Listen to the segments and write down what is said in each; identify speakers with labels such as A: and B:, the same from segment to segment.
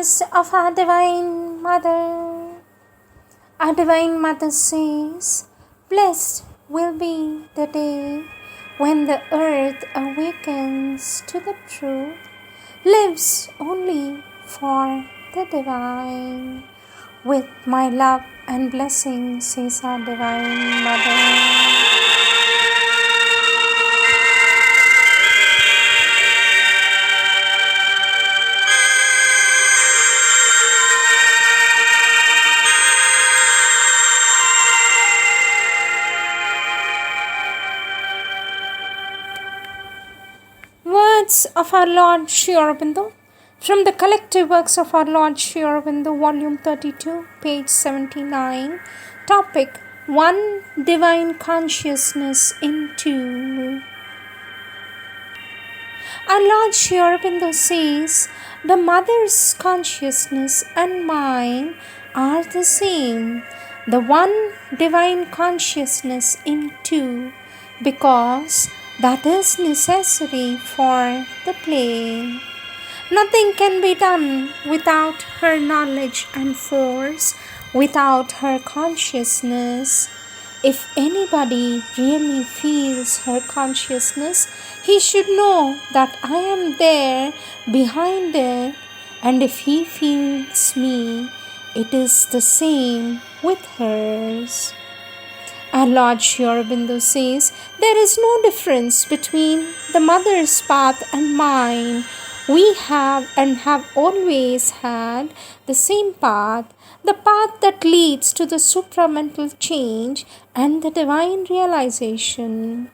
A: Words of our Divine Mother. Our Divine Mother says, "Blessed will be the day when the earth awakens to the truth, lives only for the divine." With my love and blessings, says our Divine Mother. Words of our Lord Sri Aurobindo from the collective works of our Lord Sri Aurobindo, volume 32, page 79. Topic: One Divine Consciousness in Two. Our Lord Sri Aurobindo says, "The mother's consciousness and mine are the same, the one divine consciousness in two, because that is necessary for the play. Nothing can be done without her knowledge and force, without her consciousness. If anybody really feels her consciousness, he should know that I am there behind it, and if he feels me, it is the same with hers." Our Lord Sri Aurobindo says, "There is no difference between the mother's path and mine. We have and have always had the same path, the path that leads to the supramental change and the divine realization.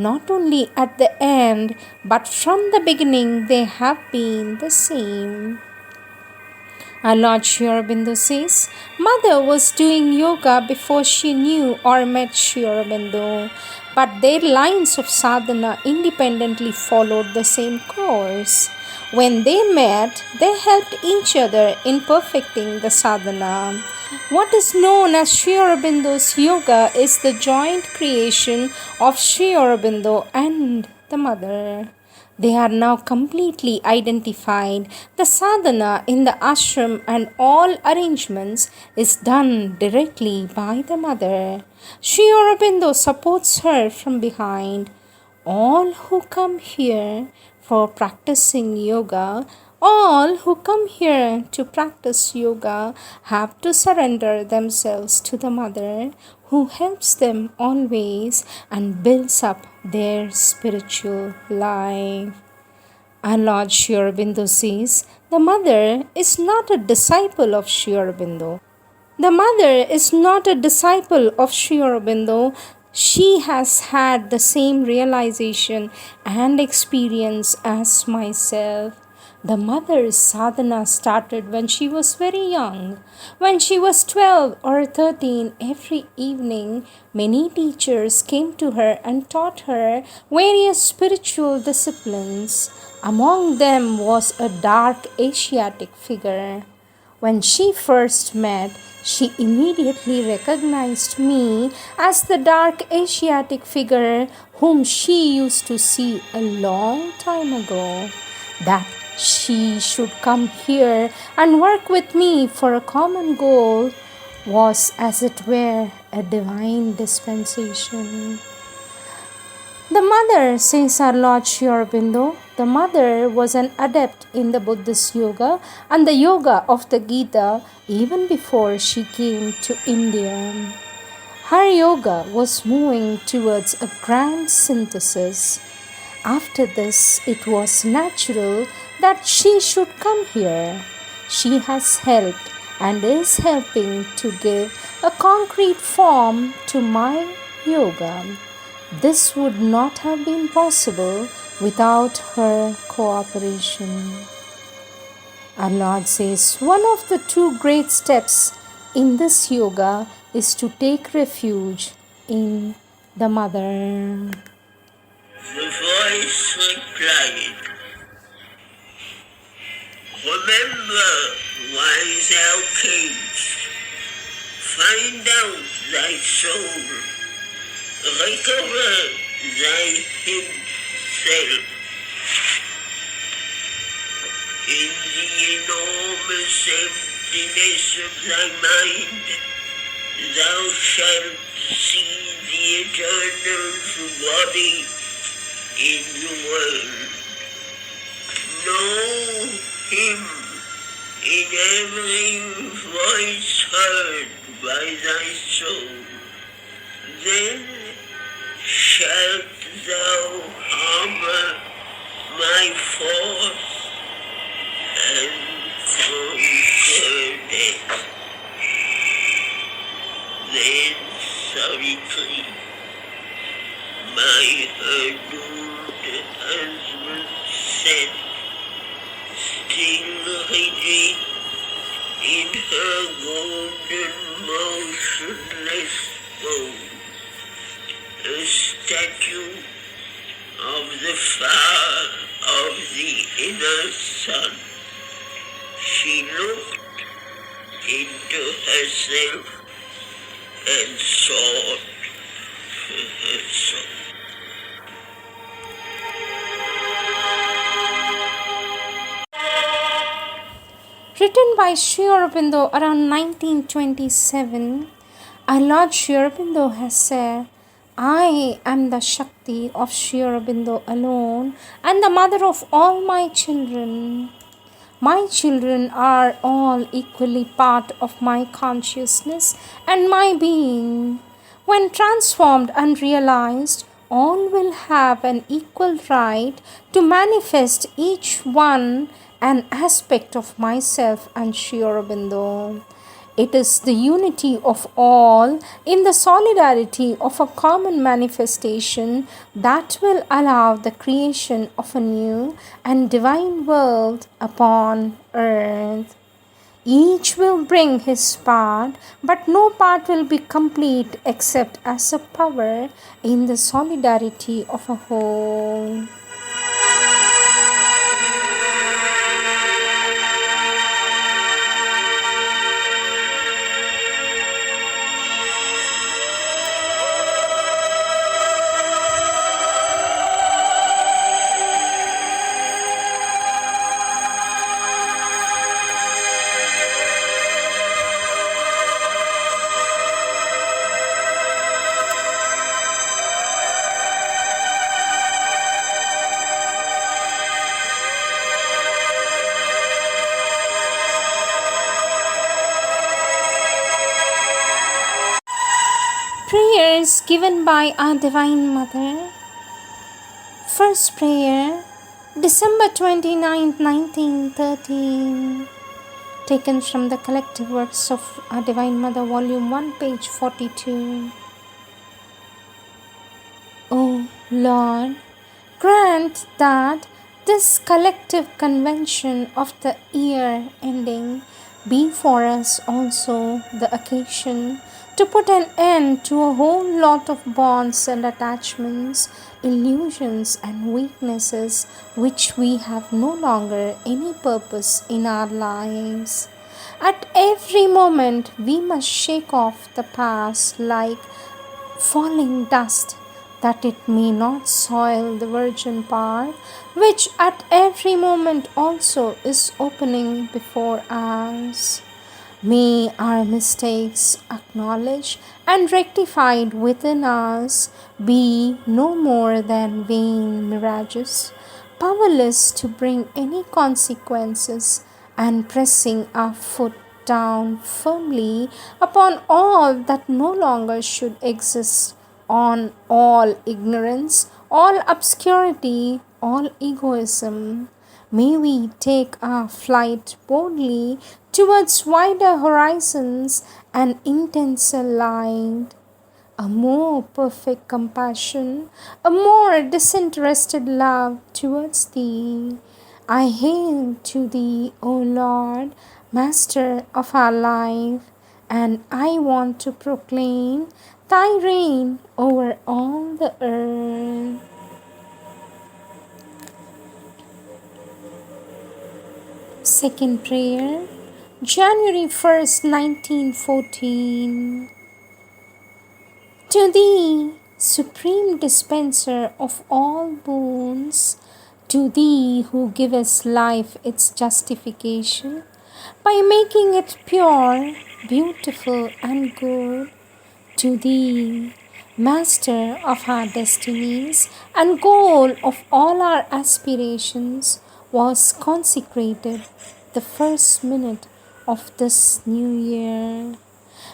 A: Not only at the end, but from the beginning they have been the same." Our Lord Sri Aurobindo says, "Mother was doing yoga before she knew or met Sri Aurobindo, but their lines of sadhana independently followed the same course. When they met, they helped each other in perfecting the sadhana. What is known as Sri Aurobindo's yoga is the joint creation of Sri Aurobindo and the mother. They are now completely identified. The sadhana in the ashram and all arrangements is done directly by the mother. Sri Aurobindo supports her from behind. All who come here for practicing yoga, all who come here to practice yoga have to surrender themselves to the mother, who helps them always and builds up their spiritual life." Our Lord Sri Aurobindo says, "The mother is not a disciple of Sri Aurobindo. The mother is not a disciple of Sri Aurobindo. She has had the same realization and experience as myself. The mother's sadhana started when she was very young. When she was 12 or 13, every evening, many teachers came to her and taught her various spiritual disciplines. Among them was a dark Asiatic figure. When she first met, she immediately recognized me as the dark Asiatic figure whom she used to see a long time ago. That she should come here and work with me for a common goal was, as it were, a divine dispensation." The mother, says our Lord Sri Aurobindo, the mother was an adept in the Buddhist yoga and the yoga of the Gita even before she came to India. Her yoga was moving towards a grand synthesis. After this, it was natural that she should come here. She has helped and is helping to give a concrete form to my yoga. This would not have been possible without her cooperation." Our Lord says, "One of the two great steps in this yoga is to take refuge in the mother."
B: The voice replied, "Remember, wise alchemist, find out thy soul, recover thy himself. In the enormous emptiness of thy mind, thou shalt see the eternal body in the world. Know him in every voice heard by thy soul. Then shalt thou harbor my force and conquer death. Then Savitri, my adored husband, said, still rigid in her golden motionless pose, a statue of the fire of the inner sun. She looked into herself and sought for her soul.
A: Written by Sri Aurobindo around 1927, our Lord Sri Aurobindo has said, I am the Shakti of Sri Aurobindo alone and the mother of all my children. My children are all equally part of my consciousness and my being. When transformed and realized, all will have an equal right to manifest each one an aspect of myself and Sri Aurobindo. It is the unity of all in the solidarity of a common manifestation that will allow the creation of a new and divine world upon earth. Each will bring his part, but no part will be complete except as a power in the solidarity of a whole. Prayers given by our Divine Mother. First prayer, December 29, 1913. Taken from the Collective Works of our Divine Mother, Volume 1, page 42. O Lord, grant that this collective convention of the year ending be for us also the occasion to put an end to a whole lot of bonds and attachments, illusions and weaknesses which we have no longer any purpose in our lives. At every moment we must shake off the past like falling dust, that it may not soil the virgin part, which at every moment also is opening before us. May our mistakes acknowledged and rectified within us be no more than vain mirages, powerless to bring any consequences, and pressing our foot down firmly upon all that no longer should exist, on all ignorance, all obscurity, all egoism. May we take our flight boldly towards wider horizons and intenser light. A more perfect compassion, a more disinterested love towards Thee. I hail to Thee, O Lord, Master of our life, and I want to proclaim Thy reign over all the earth. Second prayer, January 1st, 1914. To Thee, Supreme Dispenser of all boons, To thee who givest life its justification, by making it pure, beautiful, and good. To thee, Master of our destinies and goal of all our aspirations, was consecrated the first minute of this new year.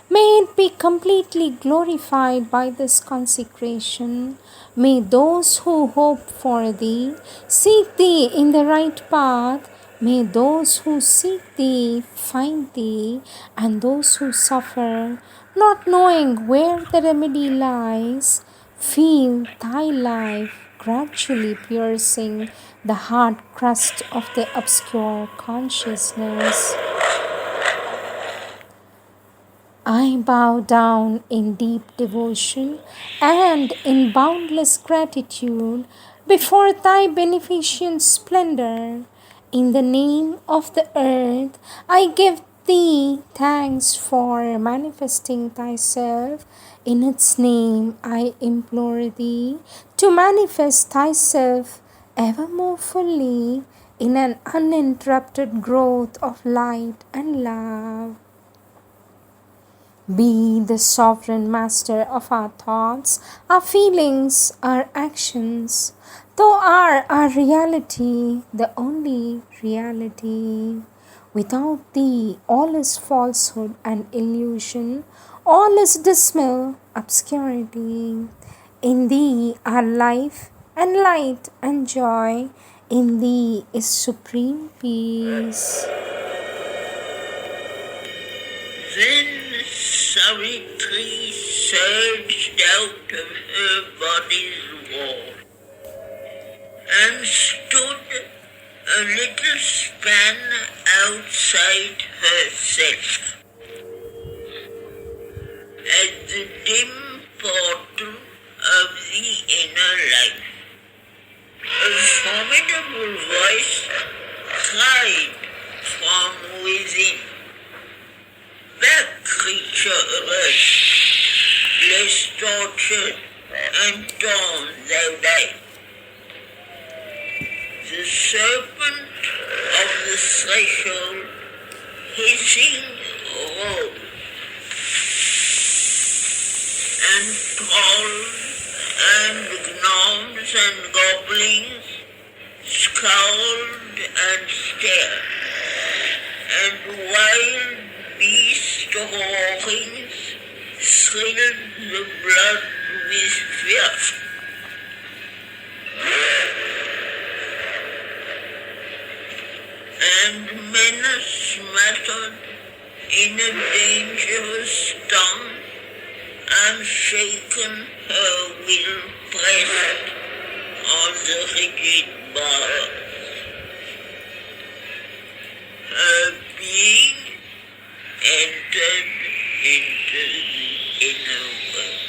A: May it be completely glorified by this consecration. May those who hope for thee seek thee in the right path. May those who seek thee find thee, and those who suffer, not knowing where the remedy lies, feel thy life gradually piercing the hard crust of the obscure consciousness. I bow down in deep devotion and in boundless gratitude before thy beneficent splendor. In the name of the earth, I give thee thanks for manifesting thyself. In its name, I implore thee to manifest thyself ever more fully in an uninterrupted growth of light and love. Be the sovereign master of our thoughts, our feelings, our actions. Thou art our reality, the only reality. Without thee, all is falsehood and illusion, all is dismal obscurity. In thee are life and light and joy. In thee is supreme peace.
B: Then Savitri surged out of her body's wall and stood a little span outside herself at the dim portal of the inner life. A formidable voice cried from within, "Back, creature earth, less tortured and torn thou die." The serpent of the threshold hissing rose, and trolls and gnomes and goblins scowled and stared, and wild beast roarings thrilled the blood with fear. And menace mattered in a dangerous tongue, unshaken her will pressed on the rigid bars. Her being entered into the inner world.